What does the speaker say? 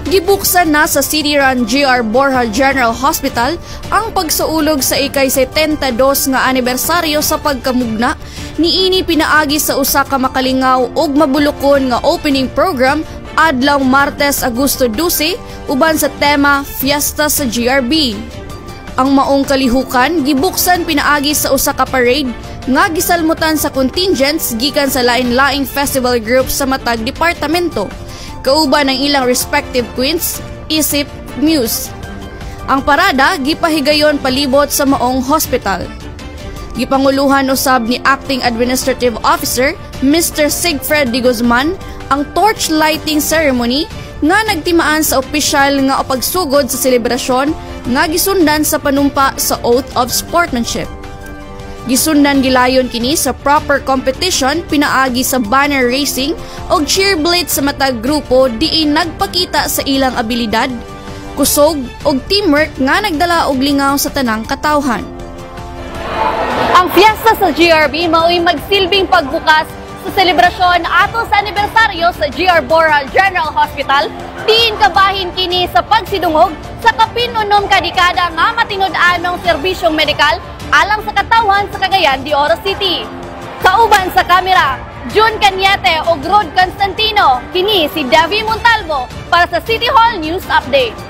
Gibuksan na sa City-run G.R. Borja General Hospital ang pagsaulog sa ikay-72 nga anibersaryo sa pagkamugna niini pinaagi sa usa ka makalingaw ug mabulokon nga opening program adlaw Martes, Agosto 12 uban sa tema Fiesta sa GRB. Ang maong kalihukan gibuksan pinaagi sa usa ka parade nga gisalmutan sa contingents gikan sa lain-laing festival group sa matag departamento. Kauban ng ilang respective queens, isip, muse. Ang parada gipahigayon palibot sa maong hospital. Gipanguluhan usab ni Acting Administrative Officer Mr. Sigfred D. Guzman ang torch lighting ceremony nga nagtimaan sa opisyal nga pagsugod sa selebrasyon nga gisundan sa panumpa sa Oath of Sportsmanship. Gisundan gilayon kini sa proper competition pinaagi sa banner racing og cheer blitz sa matag grupo diin nagpakita sa ilang abilidad, kusog og teamwork nga nagdala og lingaw sa tanang katawhan. Ang fiesta sa GRB mao'y magsilbing pagbukas sa selebrasyon ato sa anibersaryo sa G.R. Borja General Hospital diin kabahin kini sa pagsidungog sa kapinunom ka dekada nga matinud-anong serbisyong medikal alang sa katawhan sa Cagayan de Oro City. Kauban sa kamera, June Cañete o Rod Constantino, kini si Davy Montalvo para sa City Hall News Update.